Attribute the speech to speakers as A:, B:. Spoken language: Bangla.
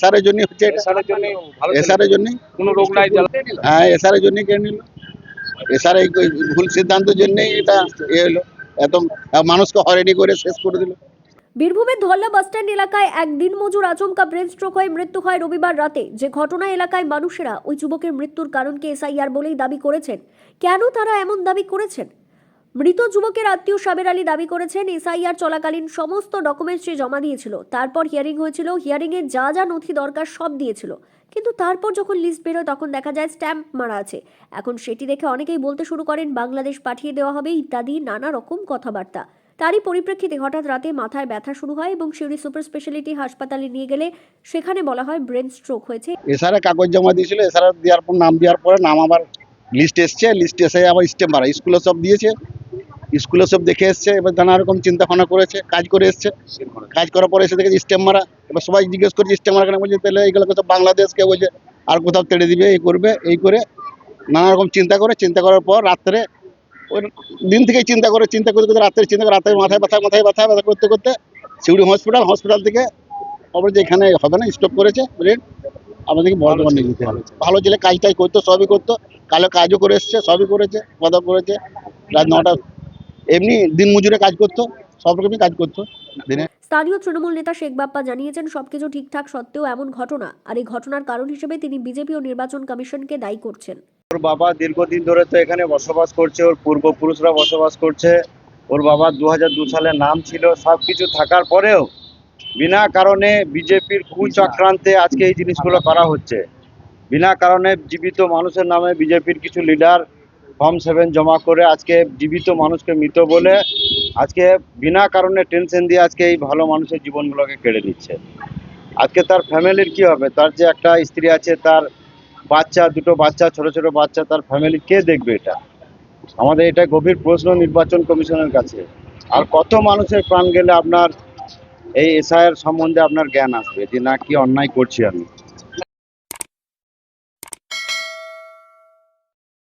A: এসআরের জন্য হচ্ছে এটা, এসআরের জন্য
B: কোনো রোগ নাই
A: হ্যাঁ এসআরের জন্য কেন নিল, এসআর এই ভুল সিদ্ধান্তের জন্যই এটা হলো, এত মানুষকে হয়রানি করে শেষ করে দিল।
C: বীরভূমের ধল্লা বাসস্ট্যান্ড এলাকায় এক দিনমজুর আচমকা ব্রেন স্ট্রোক হয়ে মৃত্যু হয় রবিবার রাতে। যে ঘটনা এলাকায় মানুষেরা ওই যুবকের মৃত্যুর কারণকে এসআইআর বলেই দাবি করেছেন। কেন তারা এমন দাবি করেছেন? মৃত যুবকের আত্মীয় সাবের আলী দাবি করেছেন এসআইআর চলাকালীন সমস্ত ডকুমেন্টস সে জমা দিয়েছিল, তারপর হিয়ারিং হয়েছিল, হিয়ারিংয়ে যা যা নথি দরকার সব দিয়েছিল, কিন্তু তারপর যখন লিস্ট বেরোয় তখন দেখা যায় স্ট্যাম্প মারা আছে। এখন সেটি দেখে অনেকেই বলতে শুরু করেন বাংলাদেশ পাঠিয়ে দেওয়া হবে ইত্যাদি নানা রকম কথাবার্তা। তারই পরিপ্রেক্ষিতে হঠাৎ রাতে মাথায় ব্যথা শুরু হয় এবং সিউড়ি সুপার স্পেশালিটি হাসপাতালে নিয়ে গেলে সেখানে বলা হয় ব্রেন স্ট্রোক হয়েছে।
A: এসআরে কাগজ জমা দিয়েছিল, এসআর দেওয়ার পর নাম দেওয়ার পরে নাম আবার লিস্ট এসছে, লিস্ট এসে আবার স্টেম মারা, স্কুলে সব দিয়েছে, স্কুলে সব দেখে এসছে, এবার নানা রকম চিন্তা ভাবনা করেছে, কাজ করে এসছে, কাজ করার পরে এসে দেখেছে স্টেম মারা। এবার সবাই জিজ্ঞেস করছে স্টেম মারা কেন, বলছে তাহলে এইগুলো তো বাংলাদেশকে বলছে আর কোথাও তেড়ে দিবে, এই করবে, এই করে নানা রকম চিন্তা করার পর রাত্রে ওই দিন থেকেই চিন্তা করতে রাত্রে মাথায় ব্যথা করতে করতে সিউড়ি হসপিটাল থেকে খবর যে এখানে হবে না, স্টপ করেছে ব্রেন, আমাদেরকে বর্ধমান নিয়ে যেতে হবে। ভালো ছেলে, কাজটাই করতো, সবই করতো, কালো কাজও করে এসছে, সবই করেছে, পদক করেছে, রাত 9টা এমনি দিন মজুরে কাজ করতো, সব রকমই কাজ করতো দিনে।
C: স্থানীয় তৃণমূল নেতা শেখ বাপ্পা জানিয়েছেন সবকিছু ঠিকঠাক সত্ত্বেও এমন ঘটনা, আর এই ঘটনার কারণ হিসেবে তিনি বিজেপি ও নির্বাচন কমিশনকে দায়ী করছেন।
B: ওর বাবা দীর্ঘদিন ধরে তো এখানে বসবাস করছে, ওর পূর্বপুরুষরা বসবাস করছে, ওর বাবা 2002 সালে নাম ছিল, সবকিছু থাকার পরেও বিনা কারণে বিজেপির কুচক্রান্তে আজকে এই জিনিসগুলো করা হচ্ছে। বিনা কারণে জীবিত মানুষের নামে বিজেপির কিছু লিডার ফর্ম 7 জমা করে আজকে জীবিত মানুষকে মৃত বলে আজকে বিনা কারণে টেনশন দিয়ে আজকে এই ভালো মানুষের জীবনগুলোকে কেড়ে নিচ্ছে। আজকে তার ফ্যামিলির কি হবে? তার যে একটা স্ত্রী আছে, তার বাচ্চা, দুটো বাচ্চা, ছোট ছোট বাচ্চা, তার ফ্যামিলি কে দেখবে? এটা আমাদের এটা গভীর প্রশ্ন নির্বাচন কমিশনের কাছে। আর কত মানুষের প্রাণ গেলে আপনার এই এসআইআর সম্বন্ধে আপনার জ্ঞান আসবে যে না কি অন্যায় করছি আমি।